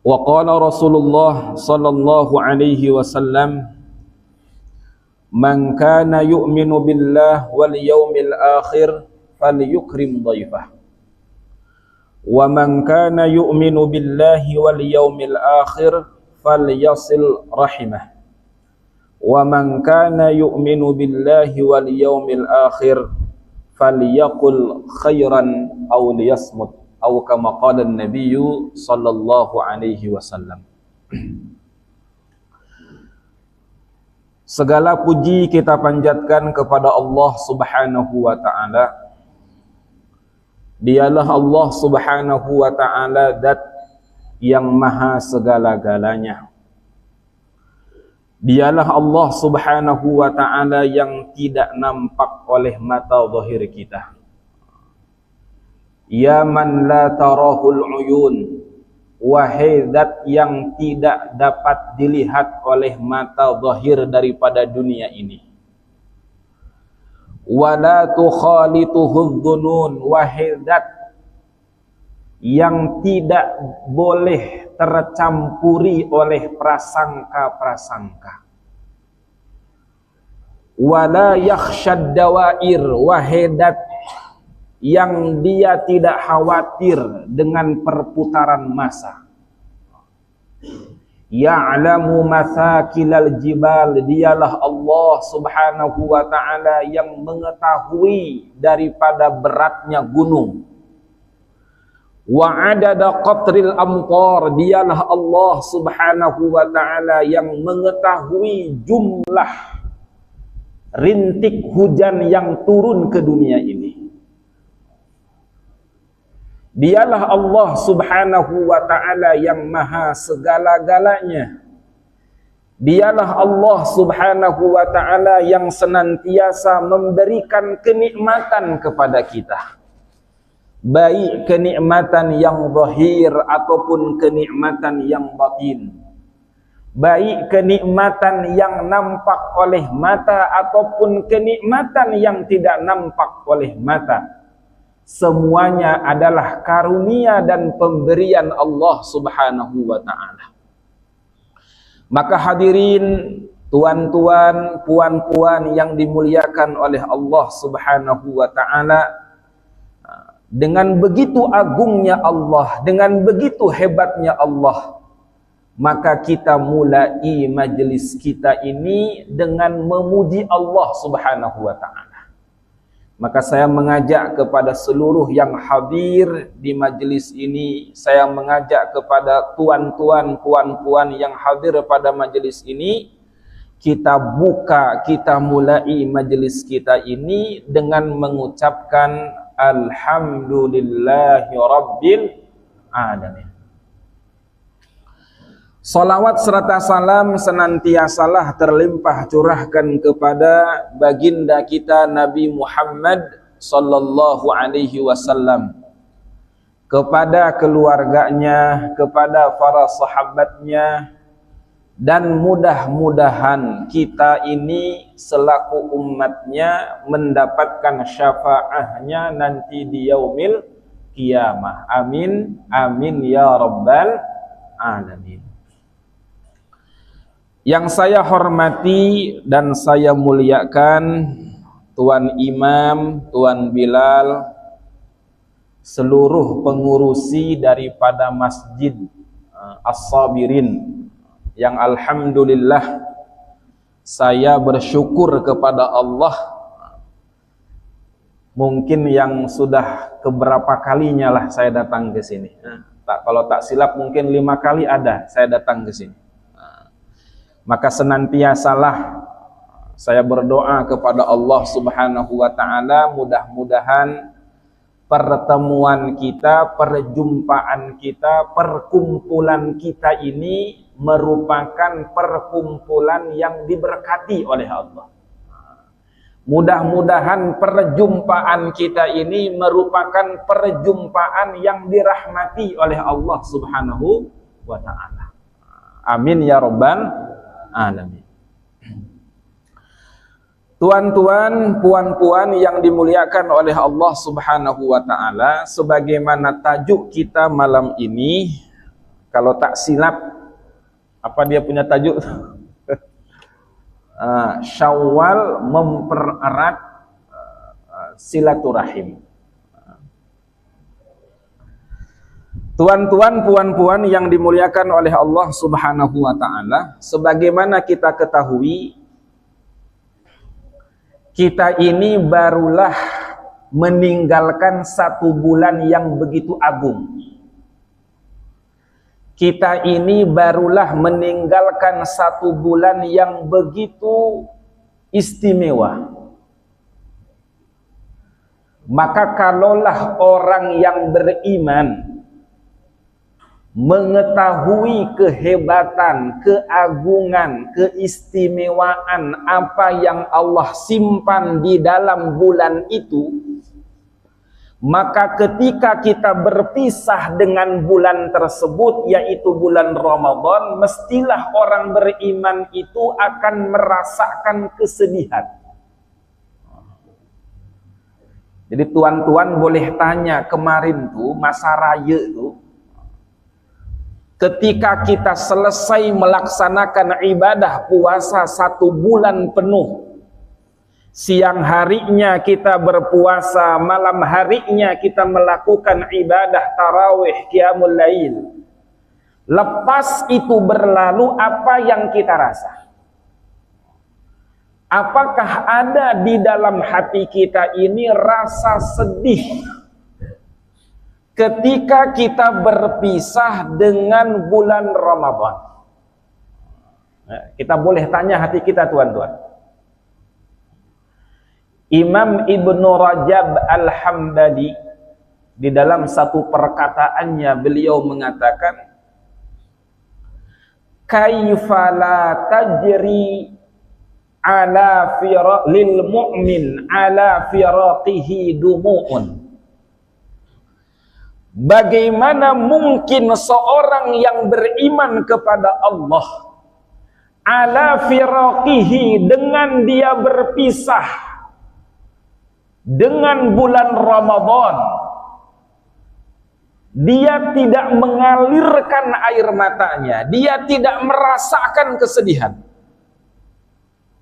Wa qala Rasulullah sallallahu alaihi wasallam, man kana yu'minu billah wal yawmil akhir falyukrim dhaifah, wa man kana yu'minu billahi wal yawmil akhir falyasil rahimah, wa man kana yu'minu billahi wal yawmil akhir falyaqul khairan aw liyasmut, atau kama qala an-nabiy sallallahu alaihi wasallam. Segala puji kita panjatkan kepada Allah Subhanahu wa taala. Dialah Allah Subhanahu wa taala zat yang maha segala-galanya. Dialah Allah Subhanahu wa taala yang tidak nampak oleh mata zahir kita. Ya man la tarahul uyun, wahai zat yang tidak dapat dilihat oleh mata zahir daripada dunia ini. Wala tukhalituhu dhunun, wahai zat yang tidak boleh tercampuri oleh prasangka-prasangka. Wala yakhshad dawair, wahai zat yang dia tidak khawatir dengan perputaran masa. Ya'lamu mathakilal jibal, dialah Allah Subhanahu wa ta'ala yang mengetahui daripada beratnya gunung. Wa adada qatril amtar, dialah Allah Subhanahu wa ta'ala yang mengetahui jumlah rintik hujan yang turun ke dunia ini. Dialah Allah Subhanahu wa ta'ala yang maha segala-galanya. Dialah Allah Subhanahu wa ta'ala yang senantiasa memberikan kenikmatan kepada kita, baik kenikmatan yang zahir ataupun kenikmatan yang batin, baik kenikmatan yang nampak oleh mata ataupun kenikmatan yang tidak nampak oleh mata. Semuanya adalah karunia dan pemberian Allah Subhanahu wa ta'ala. Maka hadirin, tuan-tuan, puan-puan yang dimuliakan oleh Allah Subhanahu wa ta'ala, dengan begitu agungnya Allah, dengan begitu hebatnya Allah, maka kita mulai majlis kita ini dengan memuji Allah Subhanahu wa ta'ala. Maka saya mengajak kepada seluruh yang hadir di majlis ini, saya mengajak kepada tuan-tuan, puan-puan yang hadir pada majlis ini, kita mulai majlis kita ini dengan mengucapkan Alhamdulillahi Rabbil Alamin. Salawat serta salam senantiasalah terlimpah curahkan kepada baginda kita Nabi Muhammad sallallahu alaihi wasallam, kepada keluarganya, kepada para sahabatnya, dan mudah-mudahan kita ini selaku umatnya mendapatkan syafaatnya nanti di yaumil qiyamah. Amin, amin ya rabbal alamin. Yang saya hormati dan saya muliakan Tuan Imam, Tuan Bilal, seluruh pengurusi daripada Masjid As-Sabirin, yang alhamdulillah saya bersyukur kepada Allah, mungkin yang sudah keberapa kalinya lah saya datang ke sini. Kalau tak silap mungkin 5 kali ada saya datang ke sini. Maka senantiasalah saya berdoa kepada Allah Subhanahu wa ta'ala, mudah-mudahan pertemuan kita, perjumpaan kita, perkumpulan kita ini merupakan perkumpulan yang diberkati oleh Allah. Mudah-mudahan perjumpaan kita ini merupakan perjumpaan yang dirahmati oleh Allah Subhanahu wa ta'ala. Amin ya rabbal alamin. Tuan-tuan, puan-puan yang dimuliakan oleh Allah Subhanahu wa taala, sebagaimana tajuk kita malam ini, kalau tak silap apa dia punya tajuk? Syawal mempererat silaturahim. Tuan-tuan, puan-puan yang dimuliakan oleh Allah Subhanahu wa taala, sebagaimana kita ketahui, kita ini barulah meninggalkan 1 bulan yang begitu agung. Kita ini barulah meninggalkan 1 bulan yang begitu istimewa. Maka kalaulah orang yang beriman mengetahui kehebatan, keagungan, keistimewaan apa yang Allah simpan di dalam bulan itu, maka ketika kita berpisah dengan bulan tersebut, yaitu bulan Ramadan, mestilah orang beriman itu akan merasakan kesedihan. Jadi tuan-tuan boleh tanya, kemarin tuh masa raya tuh, ketika kita selesai melaksanakan ibadah puasa 1 bulan penuh, siang harinya kita berpuasa, malam harinya kita melakukan ibadah tarawih, qiyamul lail. Lepas itu berlalu, apa yang kita rasa? Apakah ada di dalam hati kita ini rasa sedih ketika kita berpisah dengan bulan Ramadan? Kita boleh tanya hati kita, tuan-tuan. Imam Ibnu Rajab Al-Hambali di dalam satu perkataannya beliau mengatakan, kaifa la tajri ala lil mu'min ala firaqihi dumu'un. Bagaimana mungkin seorang yang beriman kepada Allah ala firaqihi, dengan dia berpisah dengan bulan Ramadan, dia tidak mengalirkan air matanya, dia tidak merasakan kesedihan.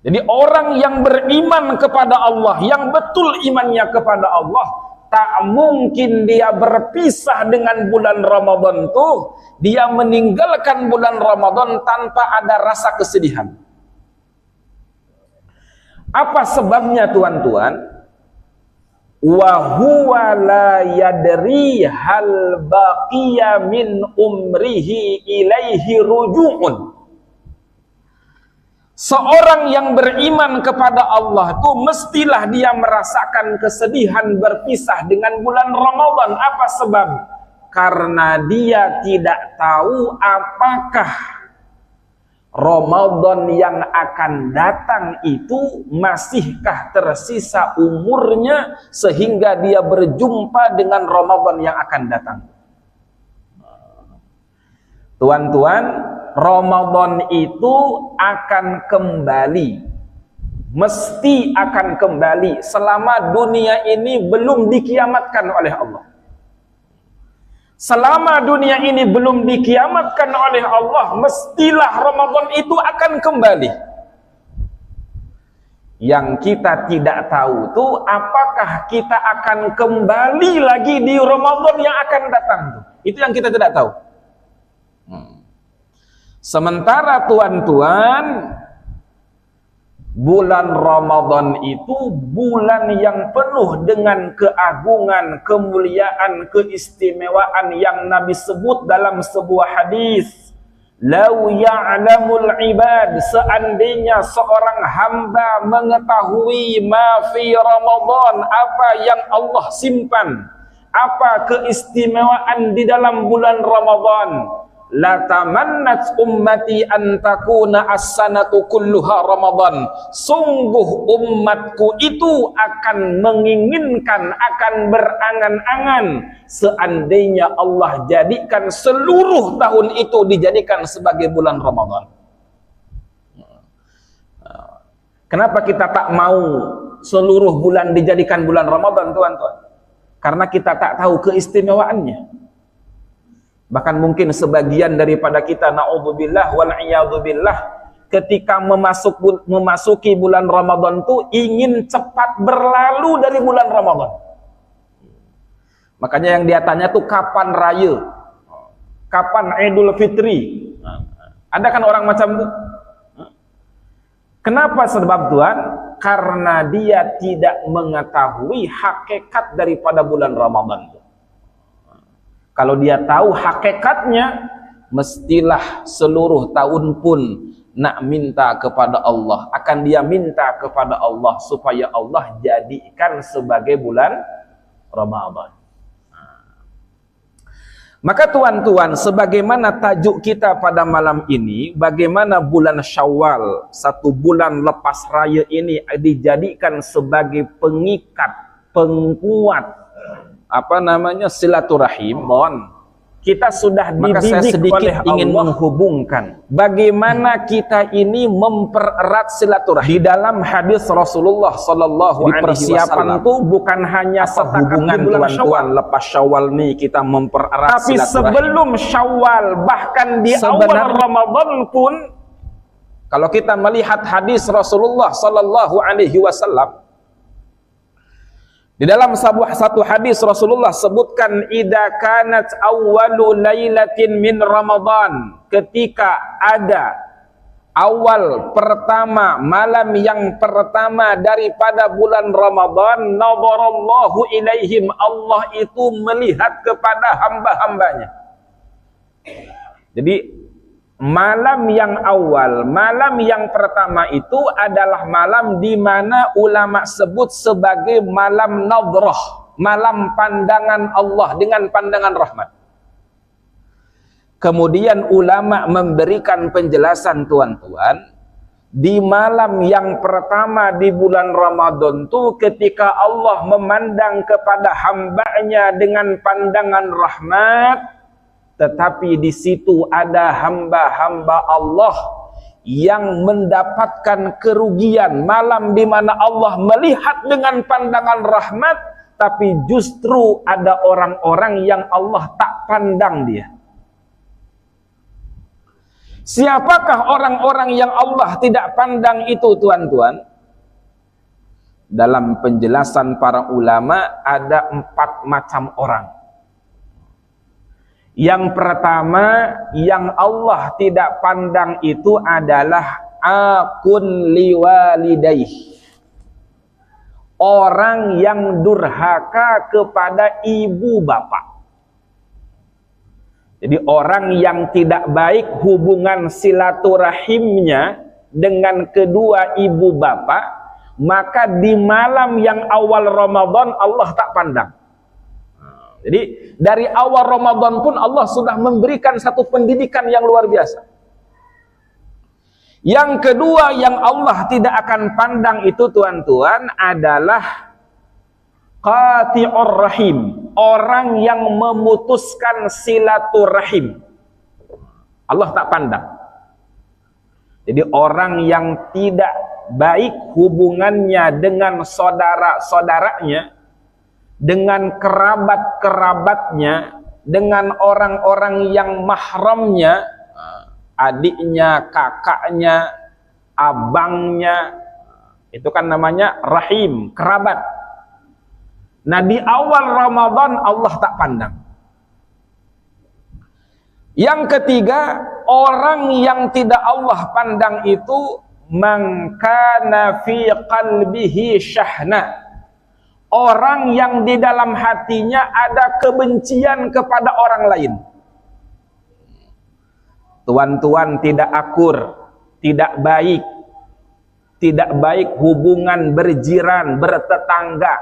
Jadi orang yang beriman kepada Allah, yang betul imannya kepada Allah, tak mungkin dia berpisah dengan bulan Ramadan tuh, dia meninggalkan bulan Ramadan tanpa ada rasa kesedihan. Apa sebabnya, tuan-tuan? Wa huwa la yadri hal baqiya min umrihi ilaihi ruju'un. Seorang yang beriman kepada Allah itu mestilah dia merasakan kesedihan berpisah dengan bulan Ramadan. Apa sebab? Karena dia tidak tahu apakah Ramadan yang akan datang itu masihkah tersisa umurnya sehingga dia berjumpa dengan Ramadan yang akan datang. Tuan-tuan, Ramadan itu akan kembali, mesti akan kembali selama dunia ini belum dikiamatkan oleh Allah. Selama dunia ini belum dikiamatkan oleh Allah, mestilah Ramadan itu akan kembali. Yang kita tidak tahu tuh, apakah kita akan kembali lagi di Ramadan yang akan datang tuh. Itu yang kita tidak tahu. Sementara tuan-tuan, bulan Ramadan itu bulan yang penuh dengan keagungan, kemuliaan, keistimewaan yang Nabi sebut dalam sebuah hadis. Lau ya'lamul ibad, seandainya seorang hamba mengetahui ma fi Ramadan, apa yang Allah simpan, apa keistimewaan di dalam bulan Ramadan, la tamannat ummati an takuna as-sanatu kulluha Ramadan. Sungguh umatku itu akan menginginkan, akan berangan-angan seandainya Allah jadikan seluruh tahun itu dijadikan sebagai bulan Ramadan. Kenapa kita tak mau seluruh bulan dijadikan bulan Ramadan, tuan-tuan? Karena kita tak tahu keistimewaannya. Bahkan mungkin sebagian daripada kita, na'udzubillah wal'iyadzubillah, ketika memasuki bulan Ramadan tuh ingin cepat berlalu dari bulan Ramadan. Makanya yang dia tanya tuh kapan raya, kapan Idul Fitri. Ada kan orang macam itu? Kenapa sebab tuan? Karena dia tidak mengetahui hakikat daripada bulan Ramadan. Kalau dia tahu hakikatnya, mestilah seluruh tahun pun nak minta kepada Allah. Akan dia minta kepada Allah supaya Allah jadikan sebagai bulan Ramadan. Maka tuan-tuan, sebagaimana tajuk kita pada malam ini, bagaimana bulan Syawal, satu bulan lepas raya ini dijadikan sebagai pengikat, penguat, silaturahim. Kita sudah dididik. Maka saya sedikit ingin menghubungkan bagaimana kita ini mempererat silaturahim. Di dalam hadis Rasulullah sallallahu alaihi wasallam itu bukan hanya hubungan tuan-tuan lepas Syawal nih kita mempererat tapi silaturahim. Tapi sebelum Syawal, bahkan di awal Ramadan pun, kalau kita melihat hadis Rasulullah sallallahu alaihi wasallam, di dalam satu hadis Rasulullah sebutkan, idza kanat awwalu lailatin min Ramadan, ketika ada awal pertama, malam yang pertama daripada bulan Ramadan, nadharallahu ilaihim, Allah itu melihat kepada hamba-hambanya. Jadi malam yang awal, malam yang pertama itu adalah malam di mana ulama sebut sebagai malam nadrah, malam pandangan Allah dengan pandangan rahmat. Kemudian ulama memberikan penjelasan, tuan-tuan, di malam yang pertama di bulan Ramadan itu ketika Allah memandang kepada hambanya dengan pandangan rahmat, tetapi di situ ada hamba-hamba Allah yang mendapatkan kerugian. Malam di mana Allah melihat dengan pandangan rahmat, tapi justru ada orang-orang yang Allah tak pandang dia. Siapakah orang-orang yang Allah tidak pandang itu, tuan-tuan? Dalam penjelasan para ulama ada 4 macam orang. Yang pertama yang Allah tidak pandang itu adalah akun liwalidaih, orang yang durhaka kepada ibu bapak. Jadi orang yang tidak baik hubungan silaturahimnya dengan kedua ibu bapak, maka di malam yang awal Ramadan Allah tak pandang. Jadi dari awal Ramadan pun Allah sudah memberikan satu pendidikan yang luar biasa. Yang kedua yang Allah tidak akan pandang itu, tuan-tuan, adalah qati'ur rahim, orang yang memutuskan silaturahim. Allah tak pandang. Jadi orang yang tidak baik hubungannya dengan saudara-saudaranya, dengan kerabat-kerabatnya, dengan orang-orang yang mahramnya, adiknya, kakaknya, abangnya, itu kan namanya rahim, kerabat. Nah, di awal Ramadan Allah tak pandang. Yang ketiga, orang yang tidak Allah pandang itu, man kana fi qalbihi syahna, orang yang di dalam hatinya ada kebencian kepada orang lain. Tuan-tuan, tidak akur, tidak baik hubungan berjiran, bertetangga,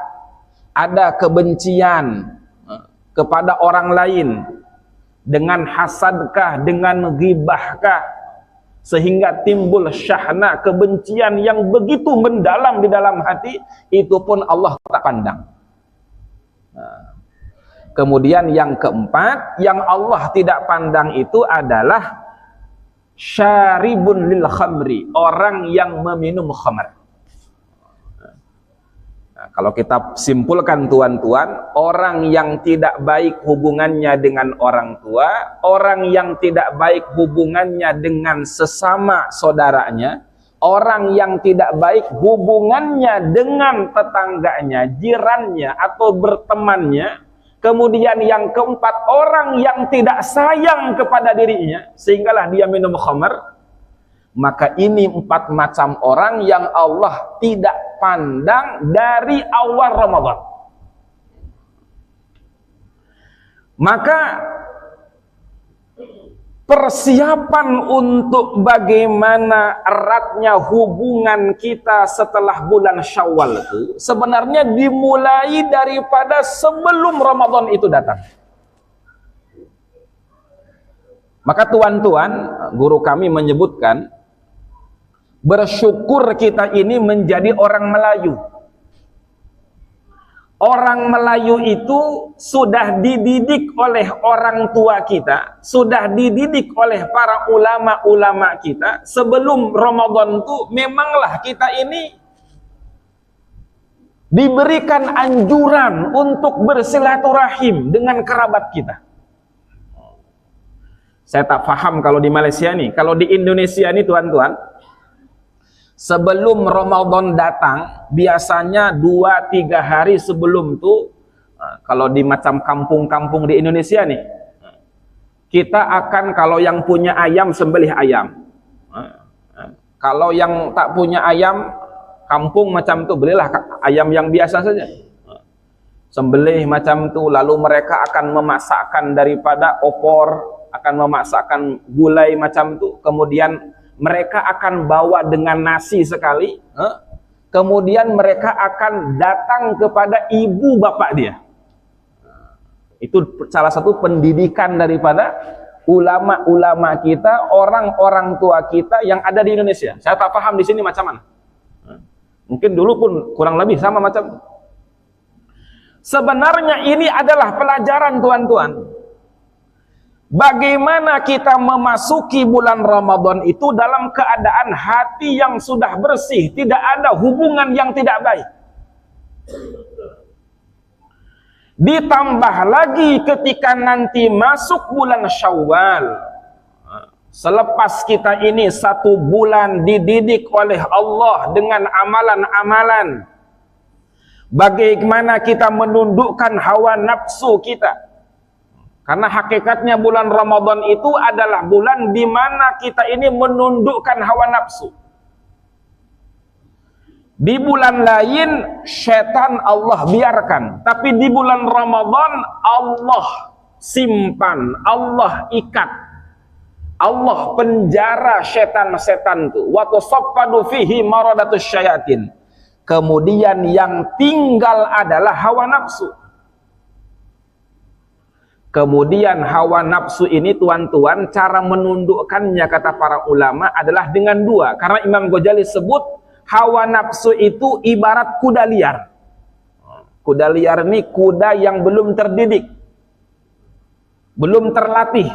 ada kebencian kepada orang lain, dengan hasadkah, dengan ghibahkah, sehingga timbul syahna, kebencian yang begitu mendalam di dalam hati, itu pun Allah tak pandang. Kemudian yang keempat yang Allah tidak pandang itu adalah syaribun lil khamri, orang yang meminum khamr. Nah, kalau kita simpulkan tuan-tuan, orang yang tidak baik hubungannya dengan orang tua, orang yang tidak baik hubungannya dengan sesama saudaranya, orang yang tidak baik hubungannya dengan tetangganya, jirannya atau bertemannya, kemudian yang keempat, orang yang tidak sayang kepada dirinya sehinggalah dia minum khamar, maka ini 4 macam orang yang Allah tidak pandang dari awal Ramadan. Maka persiapan untuk bagaimana eratnya hubungan kita setelah bulan Syawal itu sebenarnya dimulai daripada sebelum Ramadan itu datang. Maka tuan-tuan, guru kami menyebutkan, bersyukur kita ini menjadi orang Melayu. Orang Melayu itu sudah dididik oleh orang tua kita, sudah dididik oleh para ulama-ulama kita. Sebelum Ramadan itu memanglah kita ini diberikan anjuran untuk bersilaturahim dengan kerabat kita. Saya tak paham kalau di Malaysia nih, kalau di Indonesia nih tuan-tuan, sebelum Ramadan datang, biasanya 2-3 hari sebelum itu, kalau di macam kampung-kampung di Indonesia nih, kita akan, kalau yang punya ayam, sembelih ayam. Kalau yang tak punya ayam, kampung macam itu, belilah ayam yang biasa saja. Sembelih macam itu, lalu mereka akan memasakkan daripada opor, akan memasakkan gulai macam itu, kemudian mereka akan bawa dengan nasi sekali, kemudian mereka akan datang kepada ibu bapak dia. Itu salah satu pendidikan daripada ulama-ulama kita, orang-orang tua kita yang ada di Indonesia. Saya tak paham di sini macam mana. Mungkin dulu pun kurang lebih sama macam itu. Sebenarnya ini adalah pelajaran tuan-tuan. Bagaimana kita memasuki bulan Ramadan itu dalam keadaan hati yang sudah bersih, tidak ada hubungan yang tidak baik. Ditambah lagi ketika nanti masuk bulan Syawal, selepas kita ini 1 bulan dididik oleh Allah dengan amalan-amalan, bagaimana kita menundukkan hawa nafsu kita. Karena hakikatnya bulan Ramadan itu adalah bulan di mana kita ini menundukkan hawa nafsu. Di bulan lain syaitan Allah biarkan, tapi di bulan Ramadan Allah simpan, Allah ikat, Allah penjara setan-setan itu. Wa tusaffadu fihi maradatus syayatin. Kemudian yang tinggal adalah hawa nafsu. Kemudian hawa nafsu ini tuan-tuan, cara menundukkannya kata para ulama adalah dengan 2. Karena Imam Ghazali sebut hawa nafsu itu ibarat kuda liar. Kuda liar ini kuda yang belum terdidik, belum terlatih.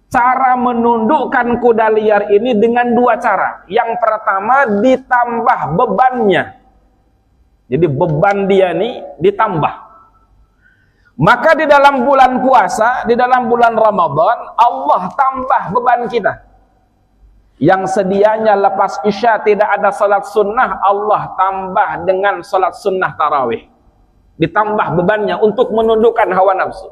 Cara menundukkan kuda liar ini dengan 2 cara. Yang pertama, ditambah bebannya. Jadi beban dia ini ditambah. Maka di dalam bulan puasa, di dalam bulan Ramadan, Allah tambah beban kita. Yang sedianya lepas isya tidak ada salat sunnah, Allah tambah dengan salat sunnah tarawih. Ditambah bebannya untuk menundukkan hawa nafsu.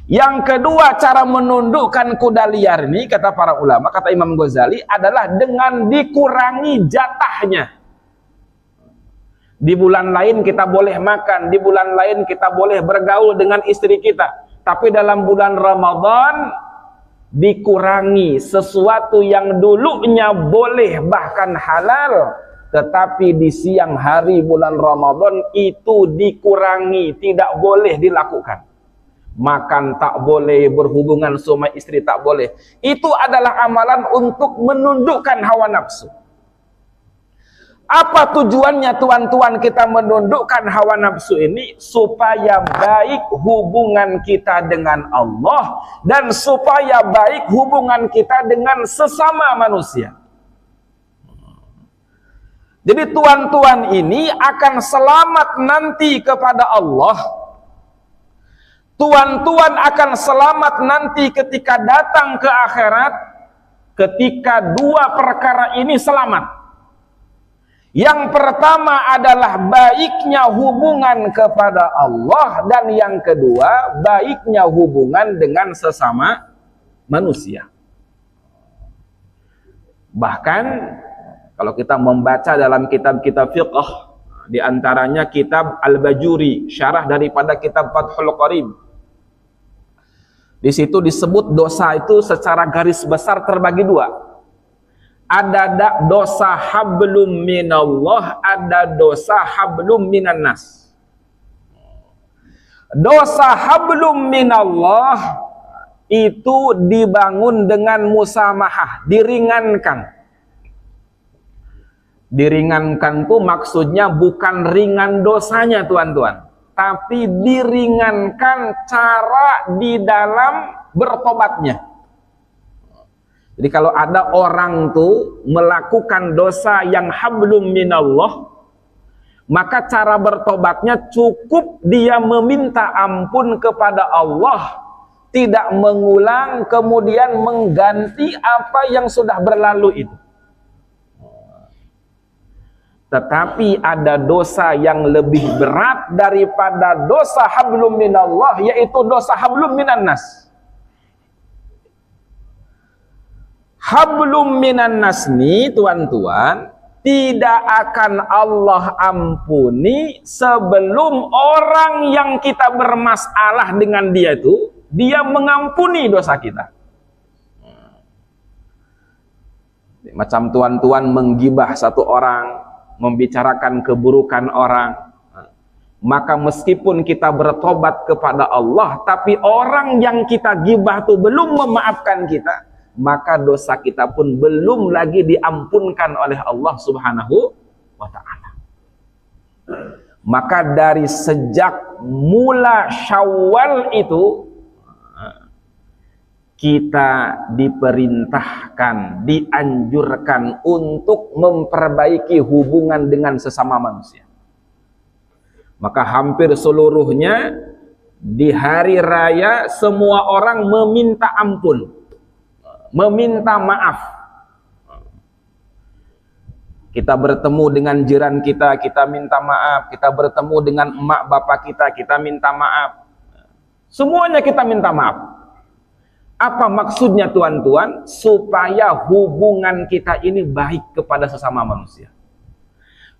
Yang kedua, cara menundukkan kuda liar ini, kata para ulama, kata Imam Ghazali, adalah dengan dikurangi jatahnya. Di bulan lain kita boleh makan, di bulan lain kita boleh bergaul dengan istri kita. Tapi dalam bulan Ramadan dikurangi sesuatu yang dulunya boleh bahkan halal, tetapi di siang hari bulan Ramadan itu dikurangi, tidak boleh dilakukan. Makan tak boleh, berhubungan suami istri tak boleh. Itu adalah amalan untuk menundukkan hawa nafsu. Apa tujuannya tuan-tuan kita menundukkan hawa nafsu ini? Supaya baik hubungan kita dengan Allah dan supaya baik hubungan kita dengan sesama manusia. Jadi tuan-tuan ini akan selamat nanti kepada Allah. Tuan-tuan akan selamat nanti ketika datang ke akhirat, ketika dua perkara ini selamat. Yang pertama adalah baiknya hubungan kepada Allah, dan yang kedua baiknya hubungan dengan sesama manusia. Bahkan kalau kita membaca dalam kitab-kitab fiqh, di antaranya kitab Al-Bajuri, syarah daripada kitab Fathul Qarib. Di situ disebut dosa itu secara garis besar terbagi dua. Ada dosa hablum minallah, ada dosa hablum minan nas. Dosa hablum minallah itu dibangun dengan musamahah, diringankan. Diringankan tuh maksudnya bukan ringan dosanya tuan-tuan, tapi diringankan cara di dalam bertobatnya. Jadi kalau ada orang tuh melakukan dosa yang hablum minallah, maka cara bertobatnya cukup dia meminta ampun kepada Allah, tidak mengulang kemudian mengganti apa yang sudah berlalu itu. Tetapi ada dosa yang lebih berat daripada dosa hablum minallah, yaitu dosa hablum minan nas. Hablum minan nas nih tuan-tuan, tidak akan Allah ampuni sebelum orang yang kita bermasalah dengan dia itu, dia mengampuni dosa kita. Macam tuan-tuan menggibah satu orang, membicarakan keburukan orang, maka meskipun kita bertobat kepada Allah, tapi orang yang kita gibah itu belum memaafkan kita, maka dosa kita pun belum lagi diampunkan oleh Allah Subhanahu wa ta'ala. Maka dari sejak mula Syawal itu, kita diperintahkan, dianjurkan untuk memperbaiki hubungan dengan sesama manusia. Maka hampir seluruhnya di hari raya semua orang meminta ampun, meminta maaf. Kita bertemu dengan jiran kita, kita minta maaf. Kita bertemu dengan emak bapak kita minta maaf. Semuanya kita minta maaf. Apa maksudnya tuan-tuan? Supaya hubungan kita ini baik kepada sesama manusia.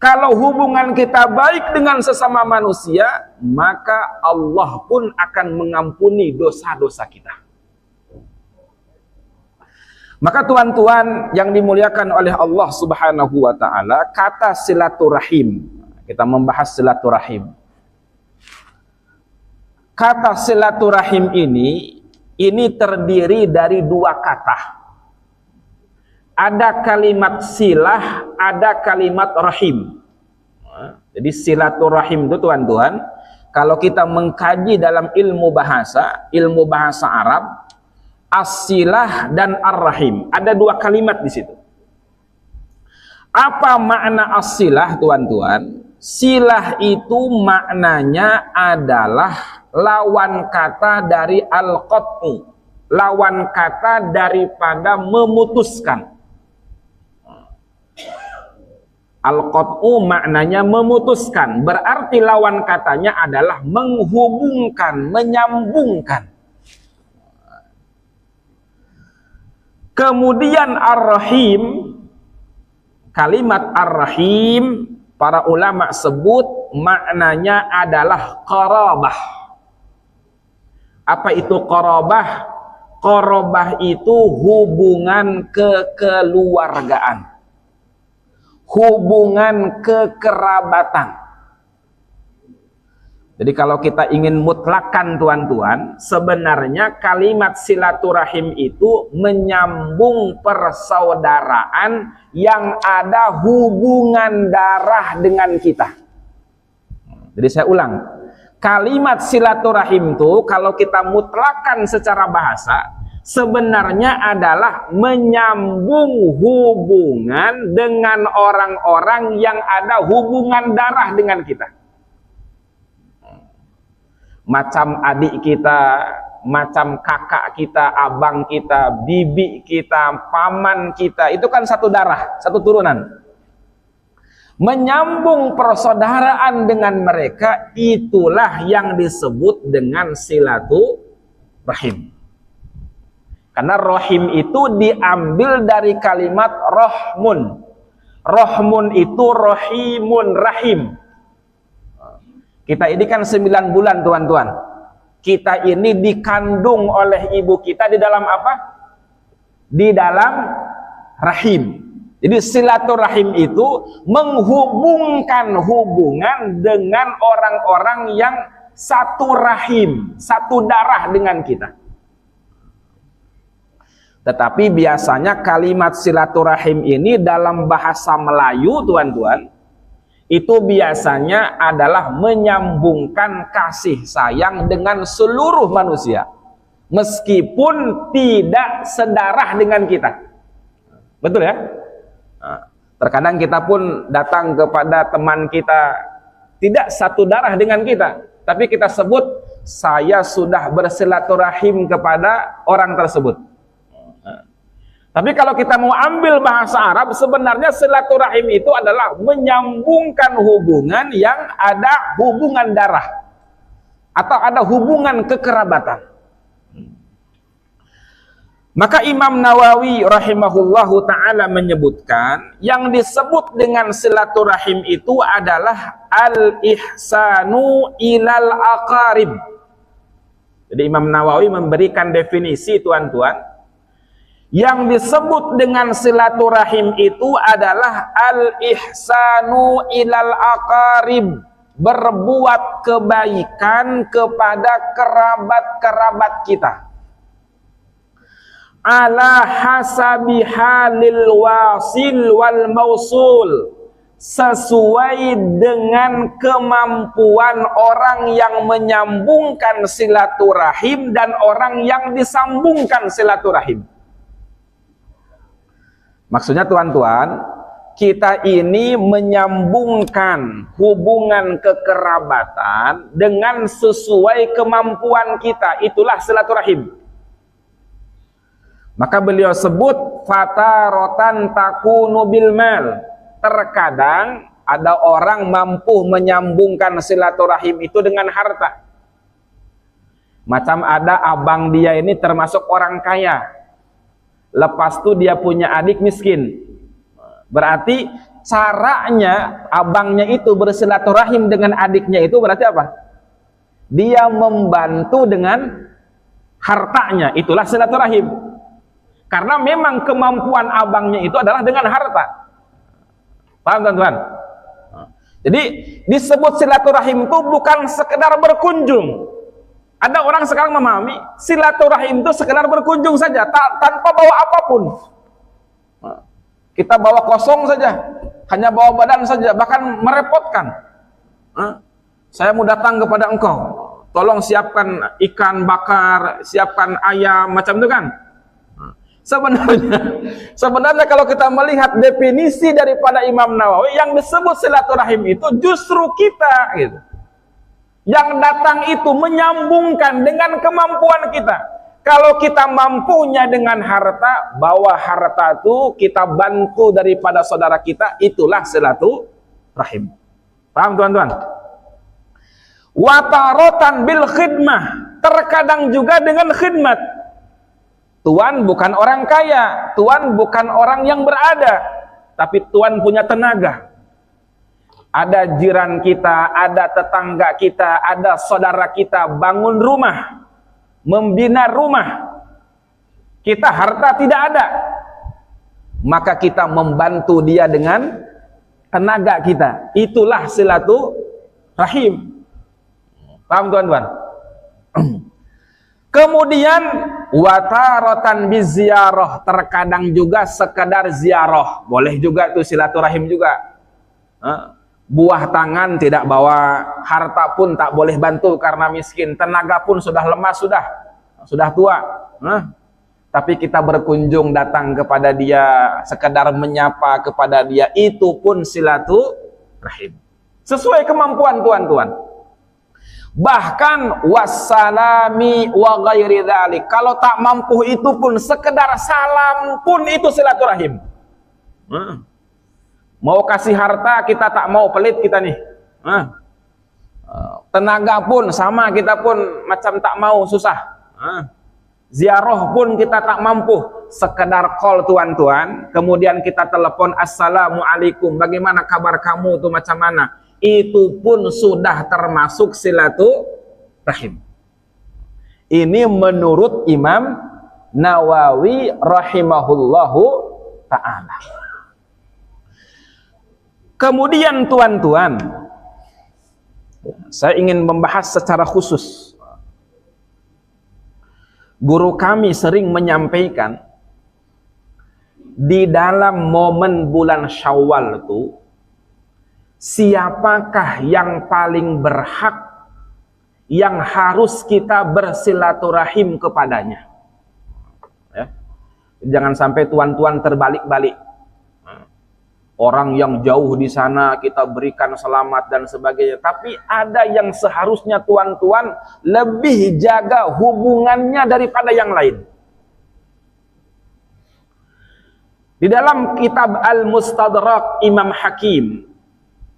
Kalau hubungan kita baik dengan sesama manusia, maka Allah pun akan mengampuni dosa-dosa kita. Maka tuan-tuan yang dimuliakan oleh Allah Subhanahu wa ta'ala, kata silaturahim, kita membahas silaturahim. Kata silaturahim ini terdiri dari dua kata. Ada kalimat silah, ada kalimat rahim. Jadi silaturahim itu tuan-tuan, kalau kita mengkaji dalam ilmu bahasa Arab, as-silah dan ar-rahim. Ada dua kalimat di situ. Apa makna as-silah tuan-tuan? Silah itu maknanya adalah lawan kata dari al-qat'u, lawan kata daripada memutuskan. Al-qat'u maknanya memutuskan, berarti lawan katanya adalah menghubungkan, menyambungkan. Kemudian ar-rahim, kalimat ar-rahim para ulama sebut maknanya adalah qarabah. Apa itu qarabah? Qarabah itu hubungan kekeluargaan, hubungan kekerabatan. Jadi kalau kita ingin mutlakan tuan-tuan, sebenarnya kalimat silaturahim itu menyambung persaudaraan yang ada hubungan darah dengan kita. Jadi saya ulang, kalimat silaturahim itu kalau kita mutlakan secara bahasa, sebenarnya adalah menyambung hubungan dengan orang-orang yang ada hubungan darah dengan kita. Macam adik kita, macam kakak kita, abang kita, bibi kita, paman kita, itu kan satu darah, satu turunan. Menyambung persaudaraan dengan mereka, itulah yang disebut dengan silaturahim. Karena rohim itu diambil dari kalimat rohmun. Rohmun itu rohimun, rahim. Kita ini kan 9 bulan, tuan-tuan. Kita ini dikandung oleh ibu kita di dalam apa? Di dalam rahim. Jadi silaturahim itu menghubungkan hubungan dengan orang-orang yang satu rahim, satu darah dengan kita. Tetapi biasanya kalimat silaturahim ini dalam bahasa Melayu, tuan-tuan, itu biasanya adalah menyambungkan kasih sayang dengan seluruh manusia, meskipun tidak sedarah dengan kita. Betul ya? Terkadang kita pun datang kepada teman kita tidak satu darah dengan kita, tapi kita sebut saya sudah bersilaturahim kepada orang tersebut. Tapi kalau kita mau ambil bahasa Arab, sebenarnya silaturahim itu adalah menyambungkan hubungan yang ada hubungan darah atau ada hubungan kekerabatan. Maka Imam Nawawi rahimahullahu ta'ala menyebutkan yang disebut dengan silaturahim itu adalah al-ihsanu ilal aqarib. Jadi Imam Nawawi memberikan definisi, tuan-tuan. Yang disebut dengan silaturahim itu adalah al-ihsanu ilal aqarib, berbuat kebaikan kepada kerabat-kerabat kita. Ala hasabi halil wasil wal mausul, sesuai dengan kemampuan orang yang menyambungkan silaturahim dan orang yang disambungkan silaturahim. Maksudnya, tuan-tuan, kita ini menyambungkan hubungan kekerabatan dengan sesuai kemampuan kita, itulah silaturahim. Maka beliau sebut fataratan takunu bil mal. Terkadang ada orang mampu menyambungkan silaturahim itu dengan harta. Macam ada abang dia ini termasuk orang kaya, lepas itu dia punya adik miskin. Berarti caranya abangnya itu bersilaturahim dengan adiknya itu berarti apa? Dia membantu dengan hartanya, itulah silaturahim. Karena memang kemampuan abangnya itu adalah dengan harta. Paham, teman-teman? Jadi disebut silaturahim itu bukan sekedar berkunjung. Ada orang sekarang memahami silaturahim itu sekedar berkunjung saja, tanpa bawa apapun. Kita bawa kosong saja, hanya bawa badan saja, bahkan merepotkan. Saya mau datang kepada engkau, tolong siapkan ikan bakar, siapkan ayam, macam itu kan. Sebenarnya kalau kita melihat definisi daripada Imam Nawawi, yang disebut silaturahim itu justru kita gitu. Yang datang itu menyambungkan dengan kemampuan kita. Kalau kita mampunya dengan harta, bawa harta itu kita bantu daripada saudara kita, itulah silaturahim. Paham, tuan-tuan? Watarotan bil khidmah, terkadang juga dengan khidmat. Tuan bukan orang kaya, Tuan bukan orang yang berada, tapi Tuan punya tenaga. Ada jiran kita, ada tetangga kita, ada saudara kita bangun rumah, membina rumah. Kita harta tidak ada, maka kita membantu dia dengan tenaga kita. Itulah silaturahim. Paham, tuan-tuan? Kemudian wataratan biziarah, terkadang juga sekedar ziarah, boleh juga itu silaturahim juga. Buah tangan tidak bawa, harta pun tak boleh bantu karena miskin, tenaga pun sudah lemah, sudah tua. tapi kita berkunjung datang kepada dia, sekedar menyapa kepada dia, itu pun silaturahim. Sesuai kemampuan tuan-tuan. Bahkan wassalami wa ghairi dzalik. Kalau tak mampu itu pun sekedar salam pun itu silaturahim. Mau kasih harta kita tak mau, pelit kita nih. Tenaga pun sama, kita pun macam tak mau, susah. Ziarah pun kita tak mampu, sekedar call tuan-tuan, kemudian kita telepon, assalamualaikum, bagaimana kabar kamu tuh, macam mana? Itu pun sudah termasuk silaturahim. Ini menurut Imam Nawawi rahimahullahu ta'ala. Kemudian tuan-tuan, saya ingin membahas secara khusus. Guru kami sering menyampaikan, di dalam momen bulan Syawal itu, siapakah yang paling berhak yang harus kita bersilaturahim kepadanya? Ya. Jangan sampai tuan-tuan terbalik-balik. Orang yang jauh di sana kita berikan selamat dan sebagainya. Tapi ada yang seharusnya tuan-tuan lebih jaga hubungannya daripada yang lain. Di dalam kitab Al-Mustadrak Imam Hakim,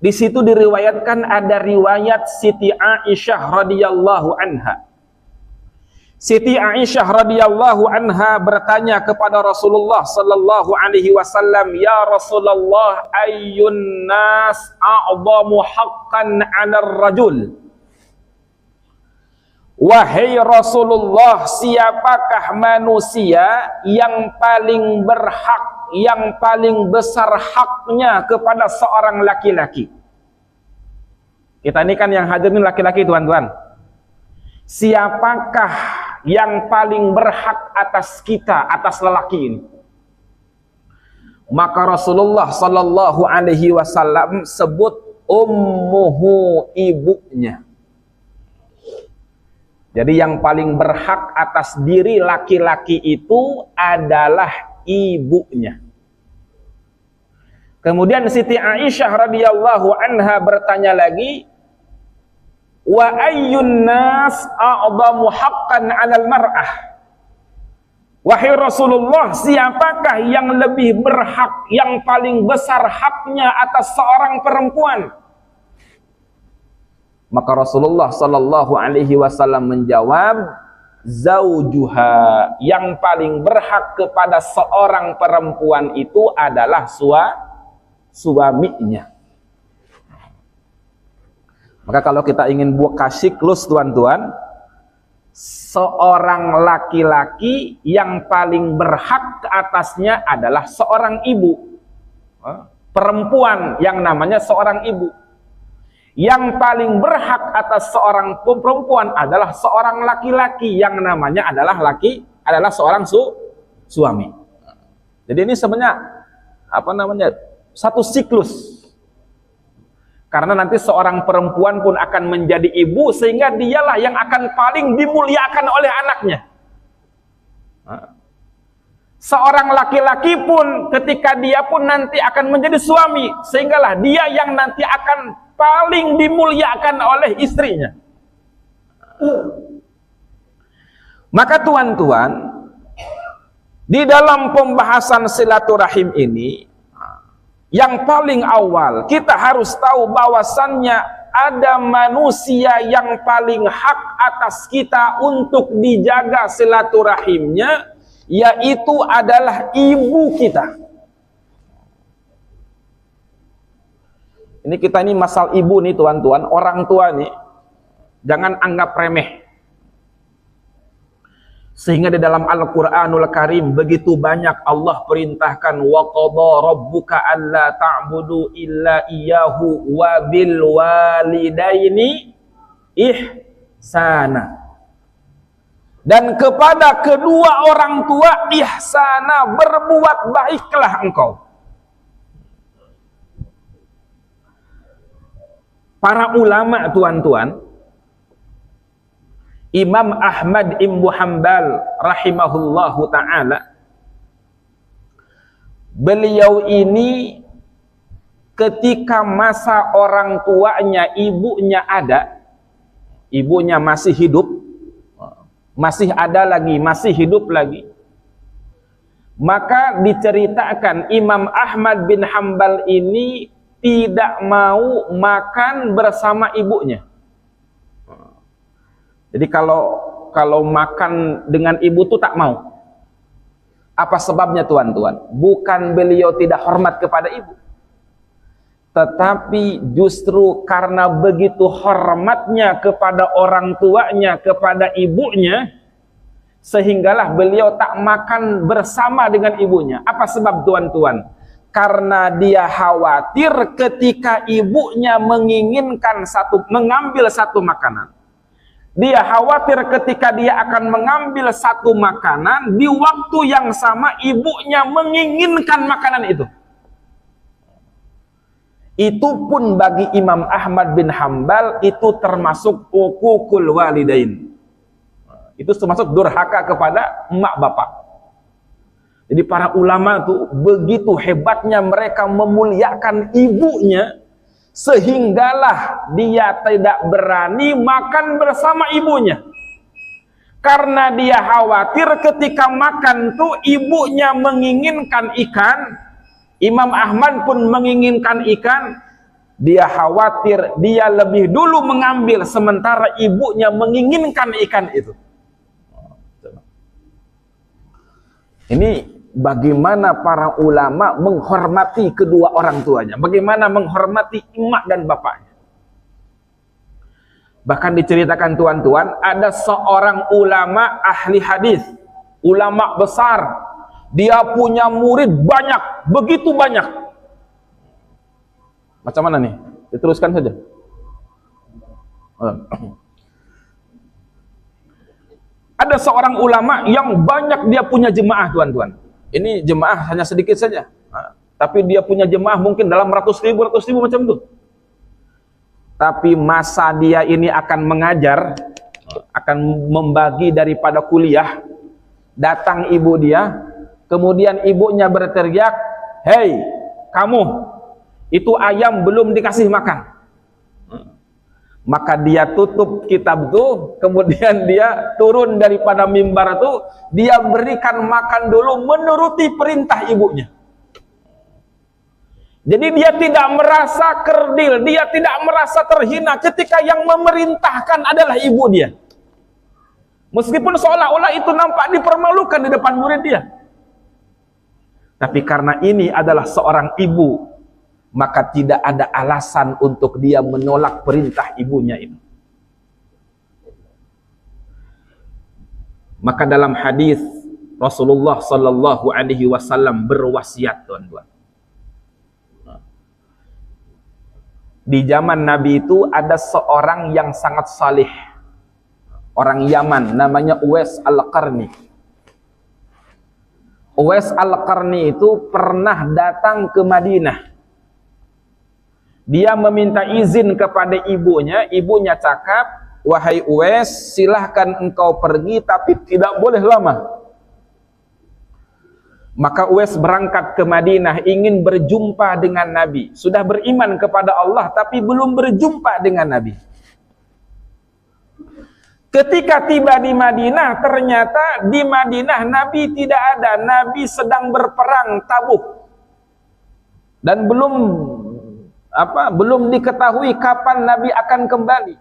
di situ diriwayatkan ada riwayat Siti Aisyah radhiyallahu anha. Siti Aisyah radhiyallahu anha bertanya kepada Rasulullah sallallahu alaihi wasallam, "Ya Rasulullah, ayyun nas a'zamu haqqan 'alal rajul?" Wahai Rasulullah, siapakah manusia yang paling berhak, yang paling besar haknya kepada seorang laki-laki? Kita ini kan yang hadir ini laki-laki, tuan-tuan. Siapakah yang paling berhak atas kita, atas lelaki ini? Maka Rasulullah sallallahu alaihi wasallam sebut ummuhu, ibunya. Jadi yang paling berhak atas diri laki-laki itu adalah ibunya. Kemudian Siti Aisyah radhiyallahu anha bertanya lagi, wa ayyun nas a'zamu haqqan 'alal mar'ah? Wahai Rasulullah, siapakah yang lebih berhak, yang paling besar haknya atas seorang perempuan? Maka Rasulullah sallallahu alaihi wasallam menjawab, zaujuha, yang paling berhak kepada seorang perempuan itu adalah suaminya. Maka kalau kita ingin buat siklus, tuan-tuan, seorang laki-laki yang paling berhak atasnya adalah seorang ibu. Perempuan yang namanya seorang ibu. Yang paling berhak atas seorang perempuan adalah seorang laki-laki yang namanya adalah seorang suami. Jadi ini sebenarnya satu siklus. Karena nanti seorang perempuan pun akan menjadi ibu, sehingga dialah yang akan paling dimuliakan oleh anaknya. Seorang laki-laki pun ketika dia pun nanti akan menjadi suami, sehinggalah dia yang nanti akan paling dimuliakan oleh istrinya. Maka tuan-tuan, di dalam pembahasan silaturahim ini, yang paling awal kita harus tahu bahwasannya ada manusia yang paling hak atas kita untuk dijaga silaturahimnya, yaitu adalah ibu kita. Ini kita ini masal ibu nih, tuan-tuan, orang tua nih, jangan anggap remeh. Sehingga di dalam Al-Qur'anul Karim begitu banyak Allah perintahkan, wa qadha rabbuka alla ta'budu illa iyyahu wa bil walidaini ihsana. Dan kepada kedua orang tua ihsana, berbuat baiklah engkau. Para ulama, tuan-tuan, Imam Ahmad Ibnu Hanbal rahimahullahu ta'ala, beliau ini ketika masa orang tuanya, ibunya ada, ibunya masih hidup, masih ada lagi, masih hidup lagi, maka diceritakan Imam Ahmad bin Hanbal ini tidak mau makan bersama ibunya. Jadi kalau makan dengan ibu tuh tak mau. Apa sebabnya tuan-tuan? Bukan beliau tidak hormat kepada ibu, tetapi justru karena begitu hormatnya kepada orang tuanya, kepada ibunya, sehinggalah beliau tak makan bersama dengan ibunya. Apa sebab tuan-tuan? Karena dia khawatir ketika ibunya mengambil satu makanan. Dia khawatir ketika dia akan mengambil satu makanan, di waktu yang sama ibunya menginginkan makanan itu. Itu pun bagi Imam Ahmad bin Hanbal itu termasuk uququl walidain. Itu termasuk durhaka kepada emak bapak. Jadi para ulama tuh begitu hebatnya mereka memuliakan ibunya, sehinggalah dia tidak berani makan bersama ibunya. Karena dia khawatir ketika makan tuh ibunya menginginkan ikan, Imam Ahmad pun menginginkan ikan, dia khawatir dia lebih dulu mengambil sementara ibunya menginginkan ikan itu. Ini bagaimana para ulama menghormati kedua orang tuanya, bagaimana menghormati emak dan bapaknya. Bahkan diceritakan tuan-tuan, ada seorang ulama ahli hadis, ulama besar, dia punya murid banyak, begitu banyak. Macam mana nih? Diteruskan saja. Ada seorang ulama yang banyak dia punya jemaah tuan-tuan. Ini jemaah hanya sedikit saja, tapi dia punya jemaah mungkin dalam ratus ribu macam itu. Tapi masa dia ini akan mengajar, akan membagi daripada kuliah, datang ibu dia, kemudian ibunya berteriak, "Hei, kamu, itu ayam belum dikasih makan." Maka dia tutup kitab itu, kemudian dia turun daripada mimbar itu, dia berikan makan dulu menuruti perintah ibunya. Jadi dia tidak merasa kerdil, dia tidak merasa terhina ketika yang memerintahkan adalah ibu dia. Meskipun seolah-olah itu nampak dipermalukan di depan murid dia. Tapi karena ini adalah seorang ibu, maka tidak ada alasan untuk dia menolak perintah ibunya itu. Maka dalam hadis Rasulullah sallallahu alaihi wasallam berwasiat tuan-tuan. Di zaman Nabi itu ada seorang yang sangat salih, orang Yaman, namanya Uwais Al-Qarni. Uwais Al-Qarni itu pernah datang ke Madinah. Dia meminta izin kepada ibunya, ibunya cakap, "Wahai Uwais, silahkan engkau pergi tapi tidak boleh lama." Maka Uwais berangkat ke Madinah ingin berjumpa dengan Nabi. Sudah beriman kepada Allah tapi belum berjumpa dengan Nabi. Ketika tiba di Madinah, ternyata di Madinah Nabi tidak ada. Nabi sedang berperang Tabuk. Dan belum diketahui kapan Nabi akan kembali.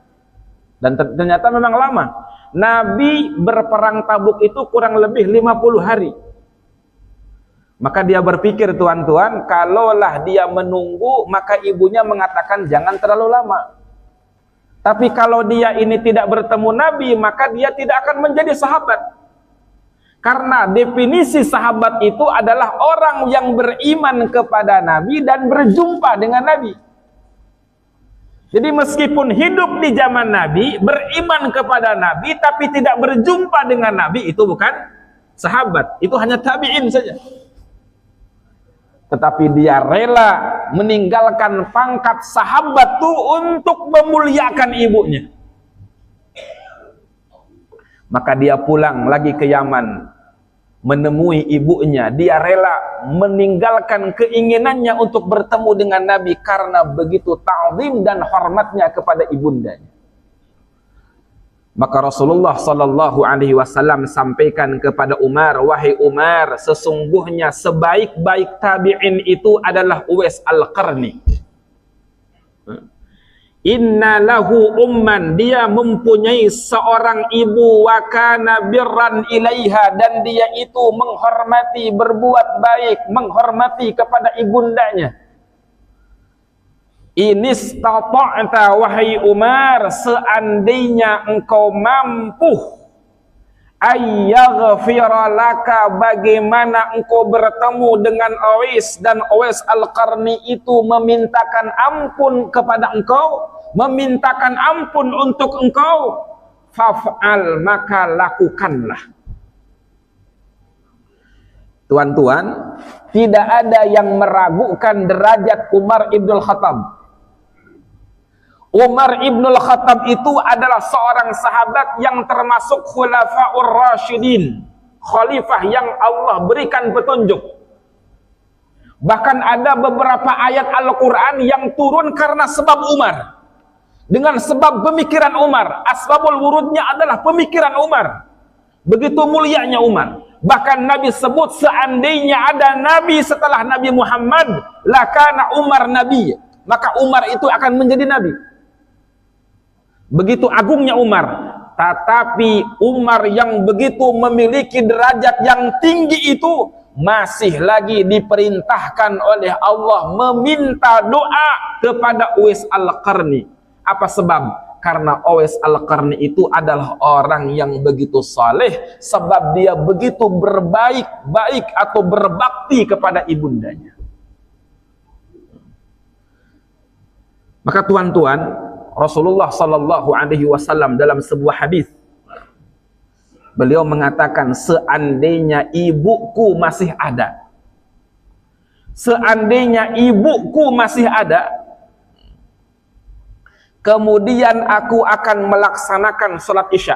Dan ternyata memang lama. Nabi berperang Tabuk itu kurang lebih 50 hari. Maka dia berpikir tuan-tuan, kalaulah dia menunggu, maka ibunya mengatakan jangan terlalu lama. Tapi kalau dia ini tidak bertemu Nabi, maka dia tidak akan menjadi sahabat. Karena definisi sahabat itu adalah orang yang beriman kepada Nabi dan berjumpa dengan Nabi. Jadi meskipun hidup di zaman Nabi, beriman kepada Nabi, tapi tidak berjumpa dengan Nabi, itu bukan sahabat. Itu hanya tabi'in saja. Tetapi dia rela meninggalkan pangkat sahabat itu untuk memuliakan ibunya. Maka dia pulang lagi ke Yaman, menemui ibunya. Dia rela meninggalkan keinginannya untuk bertemu dengan Nabi karena begitu ta'zim dan hormatnya kepada ibundanya. Maka Rasulullah sallallahu alaihi wasallam sampaikan kepada Umar, "Wahai Umar, sesungguhnya sebaik-baik tabi'in itu adalah Uwais Al-Qarni. Inna lahu umman, dia mempunyai seorang ibu, wa kana birran ilaiha, dan dia itu menghormati, berbuat baik, menghormati kepada ibundanya. Inistata'ta, wahai Umar, seandainya engkau mampu, ayyaghfira laka, bagaimana engkau bertemu dengan Uwais dan Uwais Al-Qarni itu memintakan ampun kepada engkau, memintakan ampun untuk engkau, faf'al, maka lakukanlah." Tuan-tuan, tidak ada yang meragukan derajat Umar Ibn Khattab. Umar Ibn Khattab itu adalah seorang sahabat yang termasuk Khulafaur Rasyidin, khalifah yang Allah berikan petunjuk. Bahkan ada beberapa ayat Al-Quran yang turun karena sebab Umar, dengan sebab pemikiran Umar. Asbabul wurudnya adalah pemikiran Umar. Begitu mulianya Umar. Bahkan Nabi sebut, seandainya ada Nabi setelah Nabi Muhammad, lakana Umar Nabi, maka Umar itu akan menjadi Nabi. Begitu agungnya Umar. Tetapi Umar yang begitu memiliki derajat yang tinggi itu masih lagi diperintahkan oleh Allah meminta doa kepada Uwais Al-Qarni. Apa sebab? Karena Uwais Al-Qarni itu adalah orang yang begitu saleh, sebab dia begitu berbaik atau berbakti kepada ibundanya. Maka tuan-tuan, Rasulullah sallallahu alaihi wasallam dalam sebuah hadis, beliau mengatakan, seandainya ibuku masih ada, seandainya ibuku masih ada, kemudian aku akan melaksanakan sholat isya.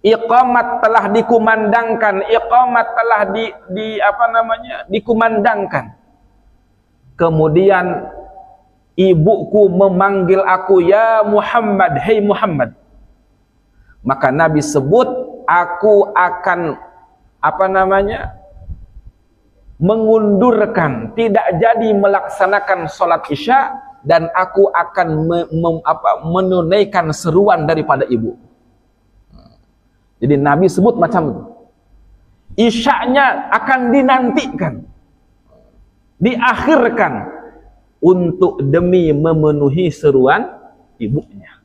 Iqamat telah dikumandangkan, iqamat telah dikumandangkan. Kemudian ibuku memanggil aku, ya Muhammad, hei Muhammad. Maka Nabi sebut, aku akan mengundurkan, tidak jadi melaksanakan sholat isya, dan aku akan menunaikan seruan daripada ibu. Jadi Nabi sebut macam itu. Isya'nya akan dinantikan, diakhirkan, untuk demi memenuhi seruan ibunya.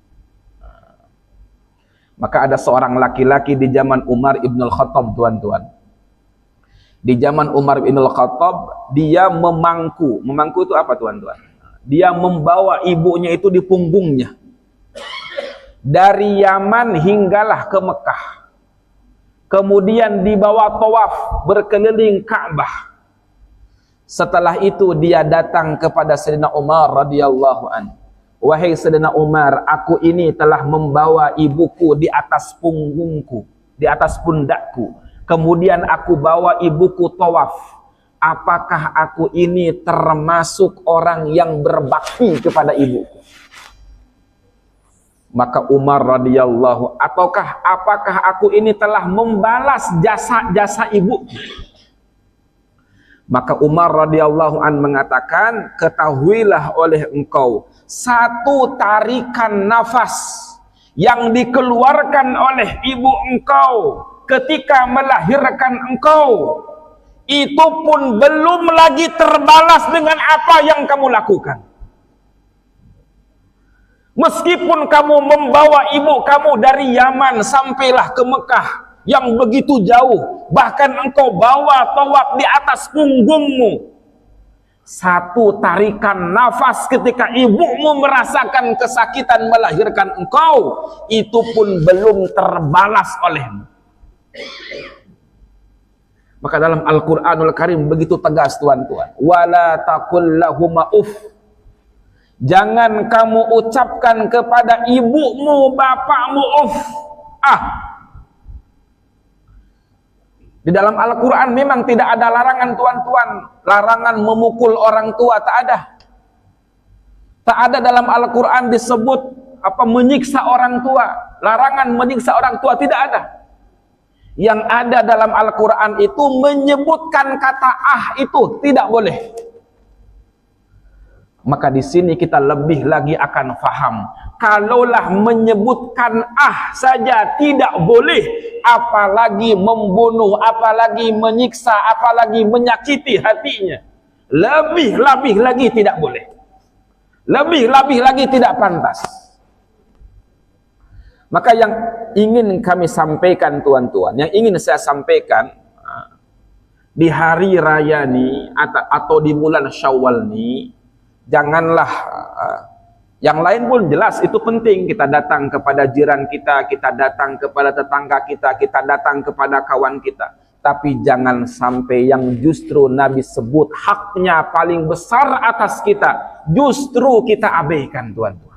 Maka ada seorang laki-laki di zaman Umar Ibn Khattab, tuan-tuan. Di zaman Umar Ibn Khattab, dia memangku itu apa, tuan-tuan? Dia membawa ibunya itu di punggungnya. Dari Yaman hinggalah ke Mekah. Kemudian dibawa tawaf berkeliling Ka'bah. Setelah itu dia datang kepada Sayyidina Umar radhiyallahu an. Wahai Sayyidina Umar, aku ini telah membawa ibuku di atas punggungku, di atas pundakku. Kemudian aku bawa ibuku tawaf. Apakah aku ini termasuk orang yang berbakti kepada ibuku? Maka Umar radhiyallahu, apakah aku ini telah membalas jasa ibuku? Maka Umar radhiyallahu an mengatakan, ketahuilah oleh engkau, satu tarikan nafas yang dikeluarkan oleh ibu engkau ketika melahirkan engkau, itu pun belum lagi terbalas dengan apa yang kamu lakukan. Meskipun kamu membawa ibu kamu dari Yaman sampailah ke Mekah yang begitu jauh, bahkan engkau bawa tawaf di atas punggungmu, satu tarikan nafas ketika ibumu merasakan kesakitan melahirkan engkau, itu pun belum terbalas olehmu. Maka dalam Al-Quranul Karim begitu tegas, tuan-tuan, wala taqul lahuma uff, jangan kamu ucapkan kepada ibumu, bapakmu uff. Di dalam Al-Quran memang tidak ada larangan tuan-tuan, larangan memukul orang tua, tak ada. Tak ada dalam Al-Quran disebut menyiksa orang tua, larangan menyiksa orang tua, tidak ada. Yang ada dalam Al-Quran itu menyebutkan kata itu tidak boleh. Maka di sini kita lebih lagi akan faham, kalaulah menyebutkan saja tidak boleh, apalagi membunuh, apalagi menyiksa, apalagi menyakiti hatinya, lebih lagi tidak boleh, lebih lagi tidak pantas. Maka yang ingin kami sampaikan tuan-tuan, yang ingin saya sampaikan di hari raya ni atau di bulan Syawal ni, janganlah yang lain pun jelas itu penting, kita datang kepada jiran kita, kita datang kepada tetangga kita, kita datang kepada kawan kita, tapi jangan sampai yang justru Nabi sebut haknya paling besar atas kita, justru kita abaikan tuan-tuan.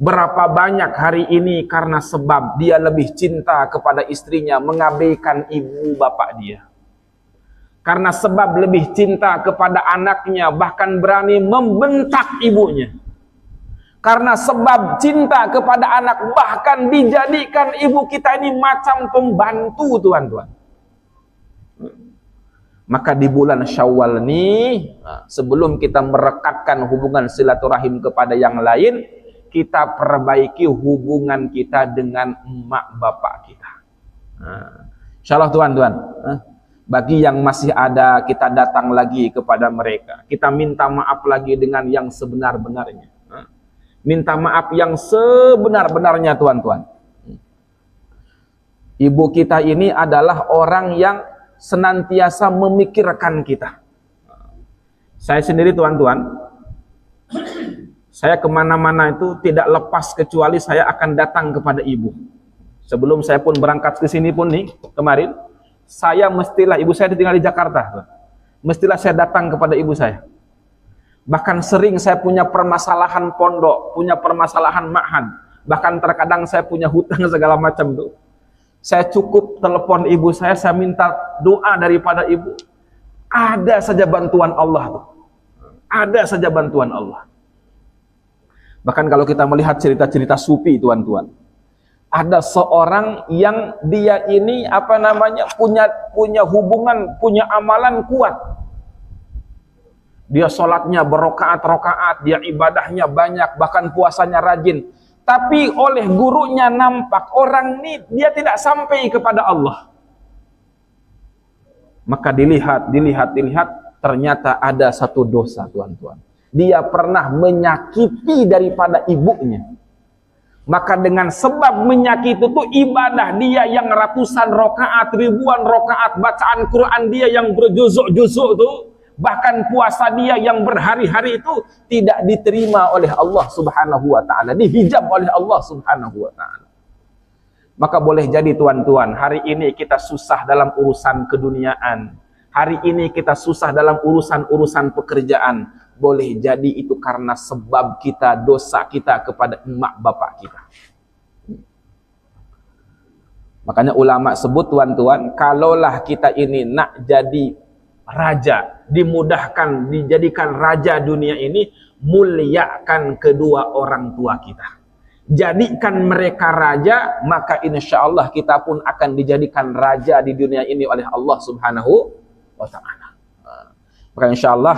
Berapa banyak hari ini karena sebab dia lebih cinta kepada istrinya, mengabaikan ibu bapak dia. Karena sebab lebih cinta kepada anaknya, bahkan berani membentak ibunya. Karena sebab cinta kepada anak, bahkan dijadikan ibu kita ini macam pembantu tuan-tuan. Maka di bulan Syawal ini, sebelum kita merekatkan hubungan silaturahim kepada yang lain, kita perbaiki hubungan kita dengan emak bapak kita. InsyaAllah tuan-tuan, bagi yang masih ada, kita datang lagi kepada mereka, kita minta maaf lagi dengan yang sebenar-benarnya, minta maaf yang sebenar-benarnya tuan-tuan. Ibu kita ini adalah orang yang senantiasa memikirkan kita. Saya sendiri tuan-tuan, saya kemana-mana itu tidak lepas kecuali saya akan datang kepada ibu. Sebelum saya pun berangkat ke sini pun nih, kemarin, saya mestilah, ibu saya tinggal di Jakarta, mestilah saya datang kepada ibu saya. Bahkan sering saya punya permasalahan pondok, punya permasalahan ma'had, bahkan terkadang saya punya hutang segala macam tuh. Saya cukup telepon ibu saya minta doa daripada ibu. Ada saja bantuan Allah tuh. Ada saja bantuan Allah. Bahkan kalau kita melihat cerita-cerita sufi tuan-tuan, ada seorang yang dia ini punya hubungan, punya amalan kuat. Dia sholatnya berokaat-rokaat, dia ibadahnya banyak, bahkan puasanya rajin. Tapi oleh gurunya nampak orang ini dia tidak sampai kepada Allah. Maka dilihat, ternyata ada satu dosa tuan-tuan. Dia pernah menyakiti daripada ibunya. Maka dengan sebab menyakiti itu ibadah dia yang ratusan rakaat, ribuan rakaat, bacaan Quran dia yang berjuzuk-juzuk itu, bahkan puasa dia yang berhari-hari itu tidak diterima oleh Allah Subhanahu wa taala, dihijab oleh Allah Subhanahu wa taala. Maka boleh jadi tuan-tuan, hari ini kita susah dalam urusan keduniaan. Hari ini kita susah dalam urusan-urusan pekerjaan. Boleh jadi itu karena sebab kita, dosa kita kepada emak bapak kita. Makanya ulama sebut tuan-tuan, kalaulah kita ini nak jadi raja, dimudahkan, dijadikan raja dunia ini, muliakan kedua orang tua kita. Jadikan mereka raja, maka insya Allah kita pun akan dijadikan raja di dunia ini oleh Allah Subhanahu wa ta'ala. Maka insya Allah,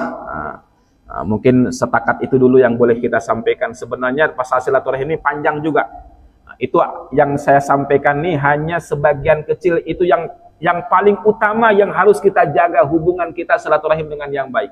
mungkin setakat itu dulu yang boleh kita sampaikan. Sebenarnya pasal silaturahim ini panjang juga. Itu yang saya sampaikan ini hanya sebagian kecil, itu yang paling utama yang harus kita jaga, hubungan kita silaturahim dengan yang baik.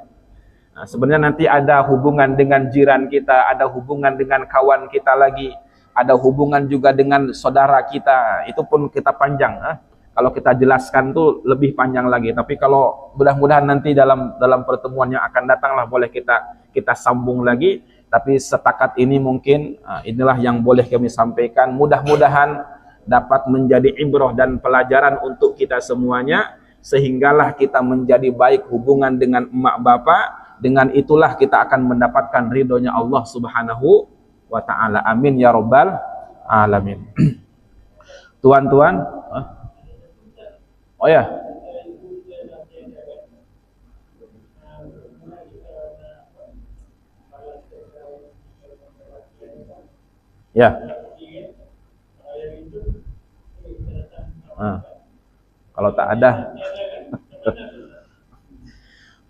Sebenarnya nanti ada hubungan dengan jiran kita, ada hubungan dengan kawan kita lagi, ada hubungan juga dengan saudara kita. Itu pun kita panjang. Kalau kita jelaskan tuh lebih panjang lagi. Tapi kalau mudah-mudahan nanti dalam pertemuan yang akan datang lah boleh kita sambung lagi. Tapi setakat ini mungkin inilah yang boleh kami sampaikan. Mudah-mudahan dapat menjadi ibrah dan pelajaran untuk kita semuanya, sehinggalah kita menjadi baik hubungan dengan emak bapak. Dengan itulah kita akan mendapatkan ridhonya Allah Subhanahu wa ta'ala. Amin ya rabbal alamin. Tuan-tuan, Oh ya. Ya. Nah, kalau tak ada,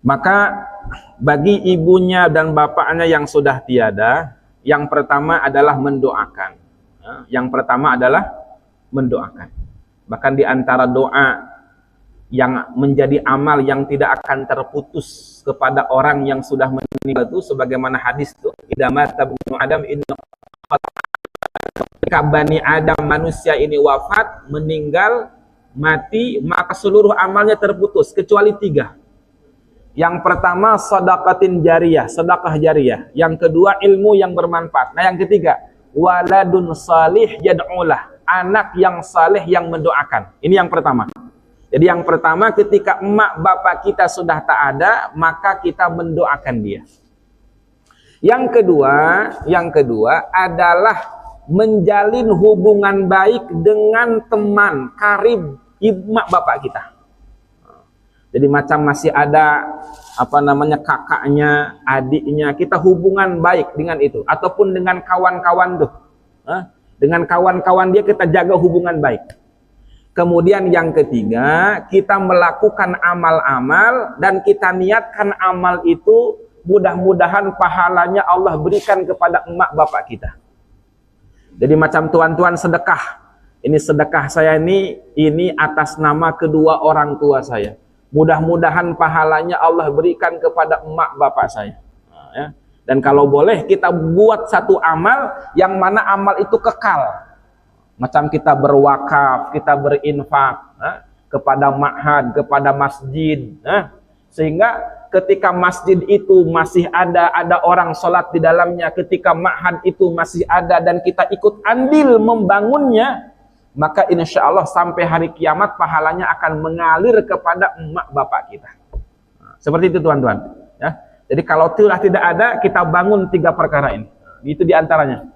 maka bagi ibunya dan bapaknya yang sudah tiada, yang pertama adalah mendoakan. Yang pertama adalah mendoakan. Bahkan di antara doa yang menjadi amal yang tidak akan terputus kepada orang yang sudah meninggal itu, sebagaimana hadis itu, idza mata ibnu adam inna, ketika Bani Adam manusia ini wafat, meninggal, mati, maka seluruh amalnya terputus kecuali 3. Yang pertama sedekatin jariyah, sedekah jariyah. Yang kedua ilmu yang bermanfaat. Nah, yang ketiga waladun salih yad'ulah, anak yang saleh yang mendoakan. Ini yang pertama. Jadi yang pertama, ketika emak bapak kita sudah tak ada, maka kita mendoakan dia. Yang kedua adalah menjalin hubungan baik dengan teman karib emak bapak kita. Jadi macam masih ada kakaknya, adiknya, kita hubungan baik dengan itu, ataupun dengan kawan-kawan tuh. Dengan kawan-kawan dia kita jaga hubungan baik. Kemudian yang ketiga, kita melakukan amal-amal dan kita niatkan amal itu mudah-mudahan pahalanya Allah berikan kepada emak bapak kita. Jadi macam tuan-tuan sedekah. Ini sedekah saya ini atas nama kedua orang tua saya. Mudah-mudahan pahalanya Allah berikan kepada emak bapak saya. Ya. Dan kalau boleh kita buat satu amal yang mana amal itu kekal. Macam kita berwakaf, kita berinfak kepada ma'had, kepada masjid. Sehingga ketika masjid itu masih ada orang sholat di dalamnya, ketika ma'had itu masih ada dan kita ikut andil membangunnya, maka insya Allah sampai hari kiamat pahalanya akan mengalir kepada emak bapak kita. Seperti itu tuan-tuan. Ya. Jadi kalau telah tidak ada, kita bangun 3 perkara ini. Itu diantaranya.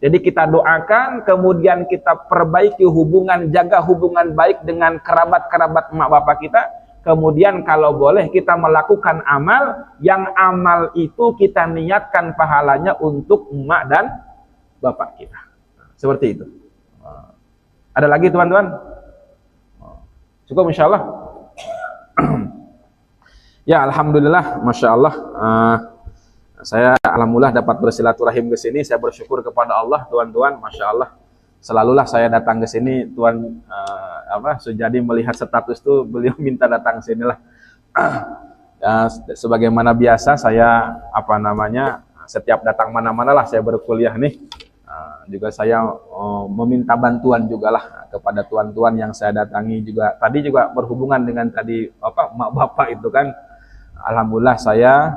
Jadi kita doakan, kemudian kita perbaiki hubungan, jaga hubungan baik dengan kerabat-kerabat emak bapak kita. Kemudian kalau boleh kita melakukan amal, yang amal itu kita niatkan pahalanya untuk emak dan bapak kita. Seperti itu. Ada lagi teman-teman? Cukup insya Allah. Ya alhamdulillah, masya Allah. Saya alhamdulillah dapat bersilaturahim ke sini. Saya bersyukur kepada Allah, tuan-tuan, masya Allah. Selalulah saya datang ke sini, Tuan Sujadi melihat status itu, beliau minta datang ke sinilah. Sebagaimana biasa saya setiap datang mana-mana lah saya berkuliah nih. Juga saya meminta bantuan juga lah kepada tuan-tuan yang saya datangi juga. Tadi juga berhubungan dengan tadi mak bapak itu kan. Alhamdulillah saya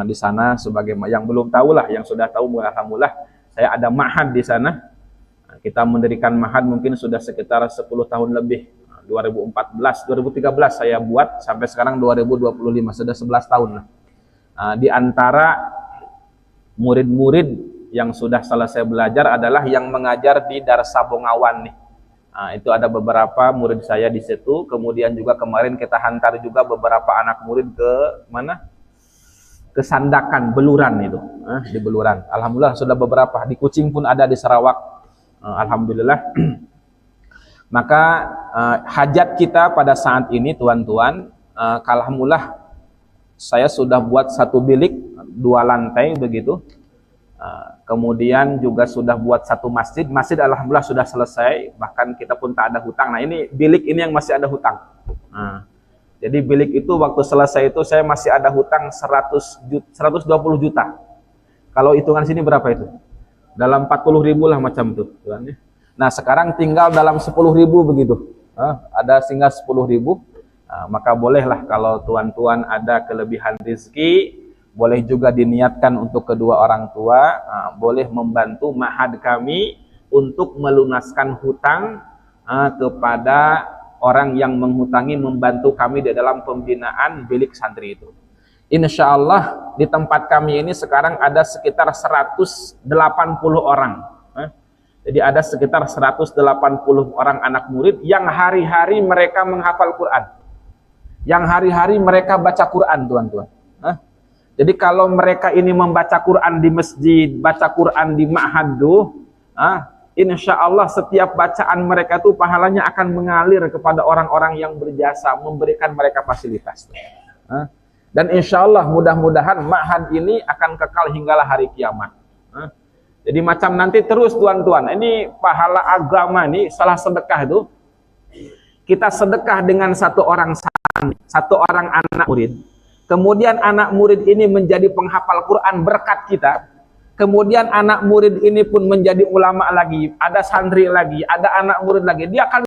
di sana sebagai yang belum tahu lah, yang sudah tahu alhamdulillah saya ada ma'had di sana. Kita mendirikan ma'had mungkin sudah sekitar 10 tahun lebih. 2013 saya buat sampai sekarang 2025, sudah 11 tahun lah. Di antara murid-murid yang sudah selesai belajar adalah yang mengajar di Darsa Bongawan nih. Itu ada beberapa murid saya di situ. Kemudian juga kemarin kita hantar juga beberapa anak murid ke mana? Ke Sandakan, Beluran itu. Di Beluran. Alhamdulillah sudah beberapa. Di Kucing pun ada, di Sarawak. Alhamdulillah. Maka hajat kita pada saat ini tuan-tuan, alhamdulillah saya sudah buat 1 bilik 2 lantai begitu. Kemudian juga sudah buat 1 masjid. Masjid alhamdulillah sudah selesai, bahkan kita pun tak ada hutang. Nah ini bilik ini yang masih ada hutang. Jadi bilik itu waktu selesai itu saya masih ada hutang 120 juta. Kalau hitungan sini berapa itu? Dalam 40.000 lah macam itu. Nah sekarang tinggal dalam 10.000 begitu. Ada tinggal 10.000. Maka bolehlah kalau tuan-tuan ada kelebihan rezeki, boleh juga diniatkan untuk kedua orang tua, boleh membantu ma'had kami untuk melunaskan hutang kepada orang yang menghutangi, membantu kami di dalam pembinaan bilik santri itu. Insya Allah di tempat kami ini sekarang ada sekitar 180 orang. Jadi ada sekitar 180 orang anak murid yang hari-hari mereka menghafal Quran. Yang hari-hari mereka baca Quran, tuan-tuan. Jadi kalau mereka ini membaca Quran di masjid, baca Quran di ma'had tuh, insya Allah setiap bacaan mereka tuh pahalanya akan mengalir kepada orang-orang yang berjasa, memberikan mereka fasilitas. Dan insya Allah mudah-mudahan ma'had ini akan kekal hinggalah hari kiamat. Jadi macam nanti terus tuan-tuan, ini pahala agama nih, salah sedekah itu, kita sedekah dengan satu orang anak murid. Kemudian anak murid ini menjadi penghafal Quran berkat kita. Kemudian anak murid ini pun menjadi ulama lagi, ada santri lagi, ada anak murid lagi. Dia akan